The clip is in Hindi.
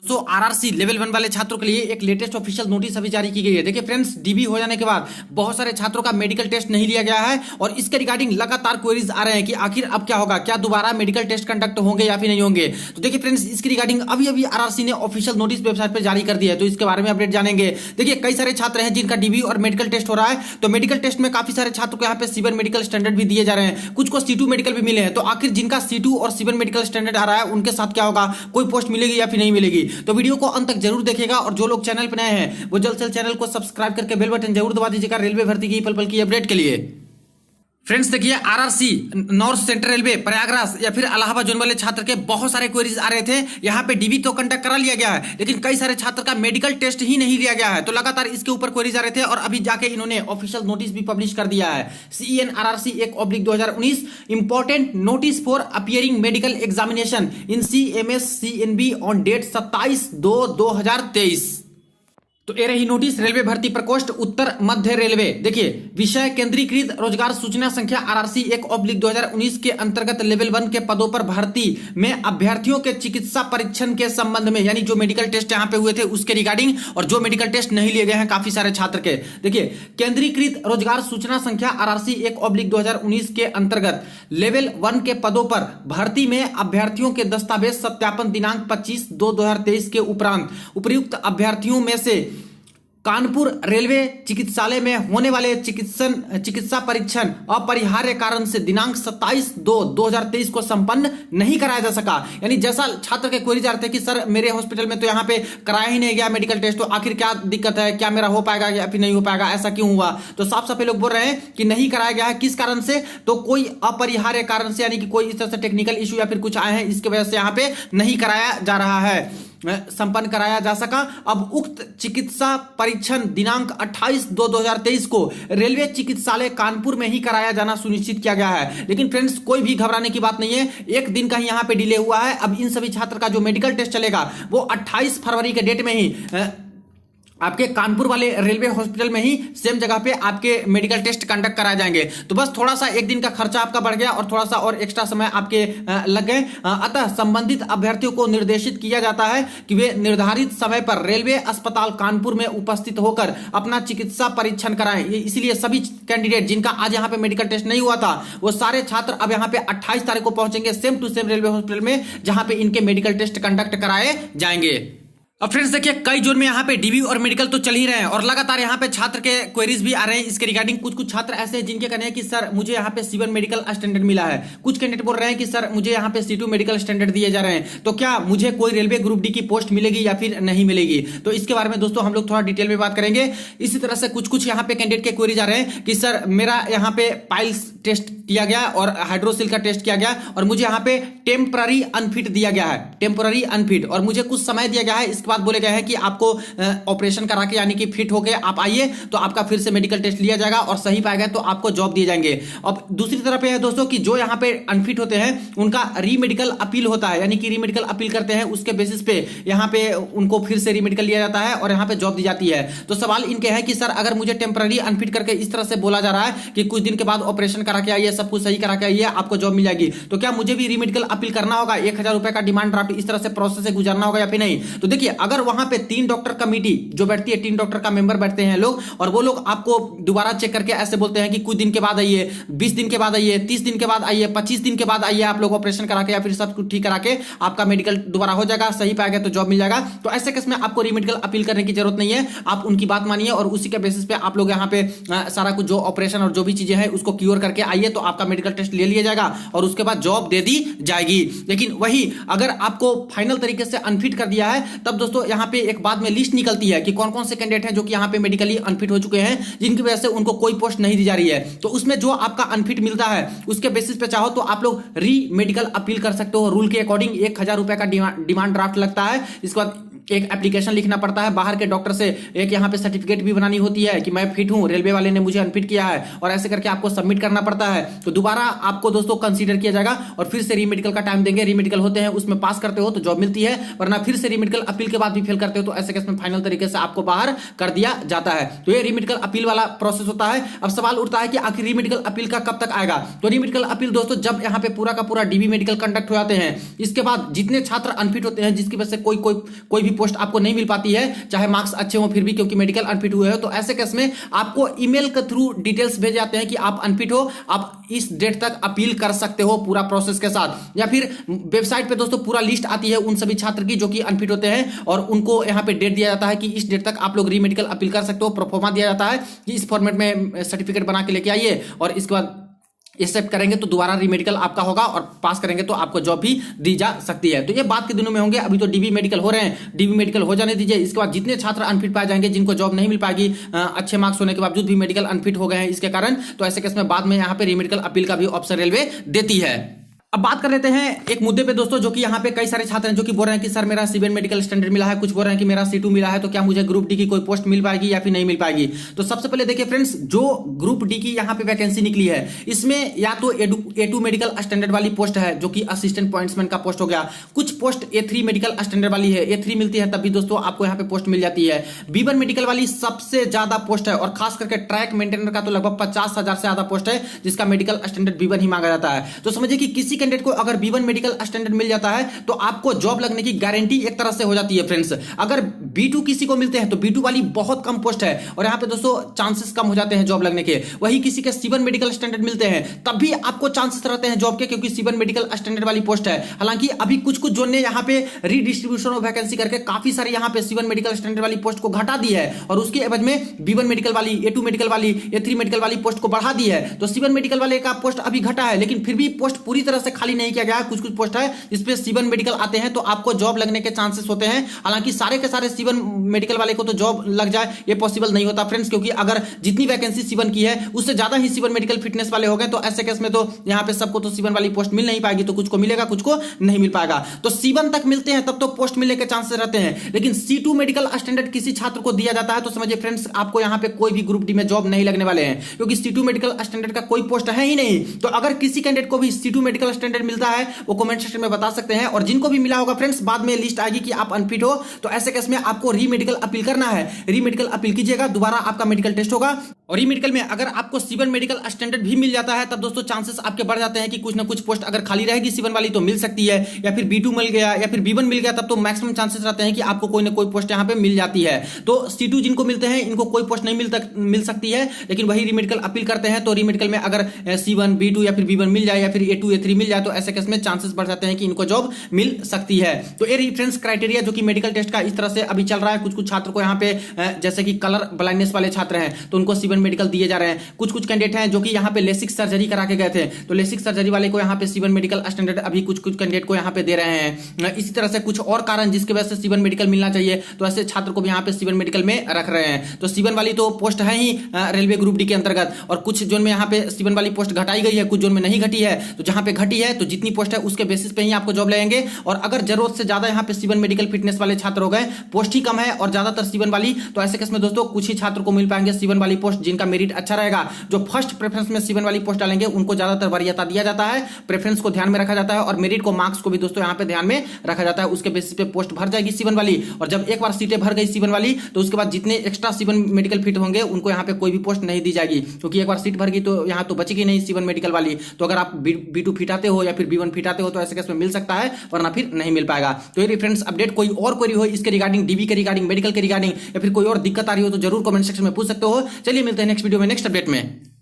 दोस्तों आरआरसी लेवल 1 वाले छात्रों के लिए एक लेटेस्ट ऑफिशियल नोटिस अभी जारी की गई है। देखिए फ्रेंड्स, डीबी हो जाने के बाद बहुत सारे छात्रों का मेडिकल टेस्ट नहीं लिया गया है और इसके रिगार्डिंग लगातार क्वेरीज आ रहे हैं कि आखिर अब क्या होगा, क्या दोबारा मेडिकल टेस्ट कंडक्ट होंगे या फिर नहीं होंगे। तो देखिए फ्रेंड्स, इसकी रिगार्डिंग अभी अभी आरआरसी ने ऑफिशियल नोटिस वेबसाइट पर जारी कर दिया है, तो इसके बारे में अपडेट जानेंगे। देखिए कई सारे छात्र हैं जिनका डीबी और मेडिकल टेस्ट हो रहा है, तो मेडिकल टेस्ट में काफी सारे छात्रों को यहाँ पे सीवन मेडिकल स्टैंडर्ड भी दिए जा रहे हैं, कुछ को C2 मेडिकल भी मिले हैं। तो आखिर जिनका C2 और सीवन मेडिकल स्टैंडर्ड आ रहा है उनके साथ क्या होगा, कोई पोस्ट मिलेगी या फिर नहीं मिलेगी। तो वीडियो को अंत तक जरूर देखिएगा और जो लोग चैनल पर नए हैं वो जल्द से जल्द चैनल को सब्सक्राइब करके बेल बटन जरूर दबा दीजिएगा रेलवे भर्ती की पल पल की अपडेट के लिए। फ्रेंड्स देखिए, RRC north central railway Prayagraj या फिर इलाहाबाद जोन वाले छात्र के बहुत सारे क्वेरीज आ रहे थे। यहाँ पे डीबी तो कंडक्ट करा लिया गया है, लेकिन कई सारे छात्र का मेडिकल टेस्ट ही नहीं लिया गया है। तो लगातार इसके ऊपर क्वेरीज आ रहे थे और अभी जाके इन्होंने ऑफिशियल नोटिस भी पब्लिश कर दिया है। CEN RRC 1/2019 important notice for appearing medical examination in CMS CNB on date 27/2/2023। तो ये रही नोटिस। रेलवे भर्ती प्रकोष्ठ उत्तर मध्य रेलवे। देखिए, विषय केंद्रीकृत रोजगार सूचना संख्या RRC 1/2019 के अंतर्गत लेवल 1 के पदों पर भर्ती में अभ्यर्थियों के चिकित्सा परीक्षण के संबंध में, यानी जो मेडिकल टेस्ट यहाँ पे हुए थे उसके रिगार्डिंग और जो मेडिकल टेस्ट नहीं लिए गए हैं काफी सारे छात्र के। देखिए, केंद्रीकृत रोजगार सूचना संख्या RRC 1/2019 के अंतर्गत लेवल 1 के पदों पर भर्ती में अभ्यर्थियों के दस्तावेज सत्यापन दिनांक 25/2/2023 के उपरांत उपर्युक्त अभ्यर्थियों में से कानपुर रेलवे चिकित्सालय में होने वाले चिकित्सा परीक्षण अपरिहार्य कारण से दिनांक 27/2/2023 को संपन्न नहीं कराया जा सका। यानी जैसा छात्र के क्वेरी जा रहे थे कि सर मेरे हॉस्पिटल में तो यहाँ पे कराया ही नहीं गया मेडिकल टेस्ट, तो आखिर क्या दिक्कत है, क्या मेरा हो पाएगा या फिर नहीं हो पाएगा, ऐसा क्यों हुआ। तो साफ साफ लोग बोल रहे हैं कि नहीं कराया गया है। किस कारण से, तो कोई अपरिहार्य कारण से, यानी कि कोई इस तरह से टेक्निकल इशू या फिर कुछ आए हैं, इसकी वजह से यहाँ पे नहीं कराया जा रहा है, संपन्न कराया जा सका। अब उक्त चिकित्सा परीक्षण दिनांक 28/2/2023 को रेलवे चिकित्सालय कानपुर में ही कराया जाना सुनिश्चित किया गया है। लेकिन फ्रेंड्स, कोई भी घबराने की बात नहीं है, एक दिन का ही यहां पे डिले हुआ है। अब इन सभी छात्र का जो मेडिकल टेस्ट चलेगा वो 28 फरवरी के डेट में ही आपके कानपुर वाले रेलवे हॉस्पिटल में ही सेम जगह पे आपके मेडिकल टेस्ट कंडक्ट कराए जाएंगे। तो बस थोड़ा सा एक दिन का खर्चा आपका बढ़ गया और थोड़ा सा और एक्स्ट्रा समय आपके लग गए। अतः संबंधित अभ्यर्थियों को निर्देशित किया जाता है कि वे निर्धारित समय पर रेलवे अस्पताल कानपुर में उपस्थित होकर अपना चिकित्सा परीक्षण कराएं। इसीलिए सभी कैंडिडेट जिनका आज यहाँ पे मेडिकल टेस्ट नहीं हुआ था वो सारे छात्र अब यहाँ पे 28 तारीख को पहुंचेंगे same to same railway hospital में, जहां पे इनके मेडिकल टेस्ट कंडक्ट कराए जाएंगे। अब फ्रेंड्स देखिए, कई जोन में यहाँ पे डीबी और मेडिकल तो चल ही रहे हैं और लगातार यहाँ पे छात्र के क्वेरीज भी आ रहे हैं इसके रिगार्डिंग। कुछ छात्र ऐसे हैं जिनके कहने हैं कि सर मुझे यहाँ पे C1 मेडिकल स्टैंडर्ड मिला है, कुछ कैंडिडेट बोल रहे हैं कि सर मुझे यहाँ पे C2 मेडिकल स्टैंडर्ड दिए जा रहे हैं, तो क्या मुझे कोई रेलवे ग्रुप डी की पोस्ट मिलेगी या फिर नहीं मिलेगी। तो इसके बारे में दोस्तों हम लोग थोड़ा डिटेल में बात करेंगे। इसी तरह से कुछ यहाँ पे कैंडिडेट के क्वेरीज आ रहे हैं कि सर मेरा यहाँ पे पाइल्स टेस्ट किया गया और हाइड्रोसिल का टेस्ट किया गया और मुझे यहाँ पे टेम्पररी अनफिट दिया गया है, टेम्पररी अनफिट, और मुझे कुछ समय दिया गया है। इसके बाद बोले गए हैं कि आपको ऑपरेशन करा के यानी कि फिट होके आप आइए तो आपका फिर से मेडिकल टेस्ट लिया जाएगा और सही पाएगा तो आपको जॉब दिए जाएंगे। अब दूसरी तरफ है दोस्तों कि जो यहाँ पे अनफिट होते हैं उनका रीमेडिकल अपील होता है, यानी कि रीमेडिकल अपील करते हैं, उसके बेसिस पे यहाँ पे उनको फिर से रीमेडिकल लिया जाता है और यहाँ पे जॉब दी जाती है। तो सवाल इनके है कि सर अगर मुझे टेम्पररी अनफिट करके इस तरह से बोला जा रहा है कि कुछ दिन के बाद ऑपरेशन करा के आइए, सब कुछ सही करा के आइए, आपको जॉब मिल जाएगी, तो क्या मुझे भी रीमेडिकल अपील करना होगा, 1000 रुपए का डिमांड ड्राफ्ट इस तरह से प्रोसेस से गुजरना होगा या फिर नहीं। तो देखिए, अगर वहां पे 3 डॉक्टर कमेटी जो बैठती है, 3 डॉक्टर का मेंबर बैठते हैं लोग, और वो लोग आपको दोबारा चेक करके ऐसे बोलते हैं कि कुछ दिन के बाद आइए, 20 दिन के बाद आइए, 30 दिन के बाद आइए, 25 दिन के बाद आइए, आप लोग ऑपरेशन करा के या फिर सब कुछ ठीक करा के आपका मेडिकल दोबारा हो जाएगा, सही पाएगा तो जॉब मिल जाएगा। तो ऐसे केस में आपको रीमेडिकल अपील करने की जरूरत नहीं है, आप उनकी बात मानिए और उसी के बेसिस पे आप लोग यहाँ पे सारा कुछ जो ऑपरेशन और जो भी चीजें हैं उसको क्योर करके आइए, तो आपका मेडिकल टेस्ट ले लिया जाएगा और उसके बाद जॉब दे दी जाएगी। लेकिन वही अगर आपको फाइनल तरीके से अनफिट कर दिया है तब दोस्तों यहाँ पे एक बाद में लिस्ट निकलती है कि कौन कौन से कैंडिडेट हैं जो कि यहाँ पे मेडिकली अनफिट हो चुके हैं, जिनकी वजह से उनको कोई पोस्ट नहीं दी जा रही है। तो उसमें जो आपका अनफिट मिलता है उसके बेसिस पे चाहो तो आप लोग री मेडिकल अपील कर सकते हो। रूल के अकॉर्डिंग 1000 रुपए का डिमांड ड्राफ्ट लगता है। इसके बाद एक एप्लीकेशन लिखना पड़ता है, बाहर के डॉक्टर से एक यहाँ पे सर्टिफिकेट भी बनानी होती है कि मैं फिट हूँ, रेलवे वाले ने मुझे अनफिट किया है, और ऐसे करके आपको सबमिट करना पड़ता है। तो दोबारा आपको दोस्तों कंसीडर किया जाएगा और फिर से रीमेडिकल का टाइम देंगे। रीमेडिकल होते हैं, उसमें पास करते हो तो जॉब मिलती है, वरना फिर से रीमेडिकल अपील के बाद भी फेल करते हो तो ऐसे केस में फाइनल तरीके से आपको बाहर कर दिया जाता है। तो ये रीमेडिकल अपील वाला प्रोसेस होता है। अब सवाल उठता है कि आखिर रीमेडिकल अपील का कब तक आएगा। तो रीमेडिकल अपील दोस्तों जब यहाँ पे पूरा का पूरा डीबी मेडिकल कंडक्ट हो जाते हैं, इसके बाद जितने छात्र अनफिट होते हैं, जिसकी वजह से कोई भी पोस्ट आपको नहीं मिल पाती है, चाहे मार्क्स अच्छे हो फिर भी, क्योंकि मेडिकल अनफिट हुए हो, तो ऐसे केस में आपको ईमेल के थ्रू डिटेल्स भेज जाते हैं कि आप अनफिट हो, आप इस डेट तक अपील कर सकते हो पूरा प्रोसेस के साथ। या फिर वेबसाइट पे दोस्तों पूरा लिस्ट आती है उन सभी छात्र की जो कि अनफिट होते हैं, और उनको यहाँ पे डेट दिया जाता है कि इस डेट तक आप लोग रीमेडिकल अपील कर सकते हो। प्रोफार्मा दिया जाता है कि इस फॉर्मेट में सर्टिफिकेट बना के लेके आइए, और इसके बाद एक्सेप्ट करेंगे तो दोबारा रीमेडिकल आपका होगा, और पास करेंगे तो आपको जॉब भी दी जा सकती है। तो ये बात के दिनों में होंगे, अभी तो डीबी मेडिकल हो रहे हैं, डीबी मेडिकल हो जाने दीजिए। इसके बाद जितने छात्र अनफिट पाए जाएंगे, जिनको जॉब नहीं मिल पाएगी अच्छे मार्क्स होने के बावजूद भी मेडिकल अनफिट हो गए हैं इसके कारण, तो ऐसे केस में बाद में यहाँ पे रीमेडिकल अपील का भी ऑप्शन रेलवे देती है। अब बात कर लेते हैं एक मुद्दे पे दोस्तों, जो कि यहाँ पे कई सारे छात्र हैं जो कि बोल रहे हैं कि सर मेरा सीबीएन मेडिकल स्टैंडर्ड मिला है, कुछ बोल रहे हैं कि मेरा C2 मिला है, तो क्या मुझे ग्रुप डी की कोई पोस्ट मिल पाएगी या फिर नहीं मिल पाएगी। तो सबसे पहले देखिए फ्रेंड्स, जो ग्रुप डी की यहाँ पे वैकेंसी निकली है, इसमें या तो A2 मेडिकल स्टैंडर्ड वाली पोस्ट है जो कि असिस्टेंट पॉइंट्समैन का पोस्ट हो गया, कुछ पोस्ट A3 मेडिकल स्टैंडर्ड वाली है, A3 मिलती है तब भी दोस्तों आपको यहाँ पे पोस्ट मिल जाती है। B1 मेडिकल वाली सबसे ज्यादा पोस्ट है, और खास करके ट्रैक मेंटेनर का तो लगभग 50,000 से ज्यादा पोस्ट है जिसका मेडिकल स्टैंडर्ड B1 ही मांगा जाता है। तो समझिए कि किसी कैंडिडेट को अगर B1 मेडिकल स्टैंडर्ड मिल जाता है तो आपको जॉब लगने की गारंटी एक तरह से हो जाती है फ्रेंड्स। अगर B2 किसी को मिलते हैं तो B2 वाली बहुत कम पोस्ट है, और यहां पे दोस्तों चांसेस कम हो जाते हैं जॉब लगने के। वही किसी के C1 मेडिकल स्टैंडर्ड मिलते हैं तब भी आपको चांसेस रहते हैं जॉब के, क्योंकि C1 मेडिकल स्टैंडर्ड वाली पोस्ट है। हालांकि अभी कुछ जोन ने यहां पे रीडिस्ट्रीब्यूशन ऑफ वैकेंसी करके काफी सारी यहां पे C1 मेडिकल स्टैंडर्ड वाली पोस्ट को घटा दी है, और उसके एवज में B1 मेडिकल वाली, A2 मेडिकल वाली, A3 मेडिकल वाली पोस्ट को बढ़ा दी है। तो C1 मेडिकल वाले का पोस्ट अभी घटा है, लेकिन फिर भी पोस्ट पूरी तरह से खाली नहीं किया गया। कुछ पोस्ट है इस पे C1 मेडिकल आते हैं तो आपको जॉब लगने के चांसेस होते हैं। हालांकि सारे के सारे C1 मेडिकल वाले को तो जॉब लग जाए ये पॉसिबल नहीं होता फ्रेंड्स, क्योंकि अगर जितनी वैकेंसी C1 की है उससे ज्यादा ही C1 मेडिकल फिटनेस वाले हो गए, तो ऐसे केस में तो यहां पे सबको तो C1 वाली पोस्ट मिल नहीं पाएगी, तो कुछ को मिलेगा कुछ को नहीं मिल पाएगा। तो C1 तक मिलते हैं तब तो पोस्ट मिलने के चांसेस रहते हैं, लेकिन C2 मेडिकल स्टैंडर्ड किसी छात्र को दिया जाता है तो समझिए फ्रेंड्स आपको यहां पे कोई भी ग्रुप डी में जॉब नहीं लगने वाले हैं, क्योंकि C2 मेडिकल स्टैंडर्ड का कोई पोस्ट है ही नहीं। तो अगर किसी कैंडिडेट को भी C2 मेडिकल स्टैंडर्ड मिलता है वो कमेंट सेक्शन में बता सकते हैं, और जिनको भी मिला होगा फ्रेंड्स बाद में लिस्ट आएगी कि आप अनफिट हो, तो ऐसे केस में आपको रीमेडिकल अपील करना है। रीमेडिकल अपील कीजिएगा, दोबारा आपका मेडिकल टेस्ट होगा, और रीमेडिकल में अगर आपको C1 मेडिकल स्टैंडर्ड भी मिल जाता है तब दोस्तों चांसेस आपके बढ़ जाते हैं कि कुछ ना कुछ पोस्ट अगर खाली रहेगी C1 वाली तो मिल सकती है, या फिर B2 मिल गया या फिर B1 मिल गया, तब तो मैक्सिमम चांसेस रहते हैं कि आपको कोई ना कोई पोस्ट यहां पे मिल जाती है। तो C2 जिनको मिलते हैं इनको कोई पोस्ट नहीं मिल सकती है, लेकिन वही रीमेडिकल अपील करते हैं तो रीमेडिकल में अगर C1 B2 या फिर B1 मिल जाए या फिर A2 A3 मिल जाए, तो ऐसे केस में चांसेस बढ़ जाते हैं कि इनको जॉब मिल सकती है। तो ये रेफरेंस क्राइटेरिया जो कि मेडिकल टेस्ट का इस तरह से अभी चल रहा है। कुछ छात्र को यहाँ पे जैसे कि कलर ब्लाइंडनेस वाले छात्र हैं तो उनको C1 मेडिकल दिए जा रहे हैं। कुछ कैंडिडेट हैं जो कि यहाँ पे लेसिक सर्जरी करा के गए थे, तो लेसिक सर्जरी वाले को यहाँ पे C1 मेडिकल स्टैंडर्ड अभी कुछ कैंडिडेट को यहाँ पे दे रहे हैं। इसी तरह से कुछ और कारण जिसकी वजह से C1 मेडिकल मिलना चाहिए, तो ऐसे छात्र को भी यहाँ पे C1 मेडिकल में रख रहे हैं। तो C1 वाली तो पोस्ट है ही रेलवे ग्रुप डी के अंतर्गत, और कुछ जोन में यहाँ पे C1 वाली पोस्ट घटाई गई है, कुछ जोन में नहीं घटी है। तो जहां पे घटी है तो जितनी पोस्ट है उसके बेसिस पे ही आपको जॉब लगेंगे, और अगर जरूरत से ज्यादा यहाँ पे C1 मेडिकल फिटनेस वाले छात्र हो गए, पोस्ट ही कम है और ज्यादातर C1 वाली, तो ऐसे केस में दोस्तों कुछ ही छात्र को मिल पाएंगे C1 वाली पोस्ट जिनका मेरिट अच्छा रहेगा। जो फर्स्ट प्रेफरेंस में C1 वाली पोस्ट डालेंगे उनको ज्यादातर वरीयता दिया जाता है, प्रेफरेंस को ध्यान में रखा जाता है, और मेरिट को मार्क्स को भी दोस्तों यहाँ पे ध्यान में रखा जाता है। उसके बेसिस पे पोस्ट भर जाएगी C1 वाली, और जब एक बार सीटें भर गई C1 वाली तो उसके बाद जितने एक्स्ट्रा C1 मेडिकल फिट होंगे उनको यहाँ पे कोई भी पोस्ट नहीं दी जाएगी, क्योंकि एक बार सीट भर गई तो यहाँ तो बचेगी नहीं C1 मेडिकल वाली। तो अगर आप B2 फिट आते हो या फिर B1 फिट आते हो तो ऐसे केस में मिल सकता है, वरना फिर नहीं मिल पाएगा। तो ये रेफरेंस अपडेट कोई और क्वेरी हो इसके रिगार्डिंग, डीबी के रिगार्डिंग, मेडिकल के रिगार्डिंग, या फिर कोई और दिक्कत आ रही हो तो जरूर कमेंट सेक्शन में पूछ सकते हो। चलिए मिलते हैं नेक्स्ट वीडियो में नेक्स्ट अपडेट में।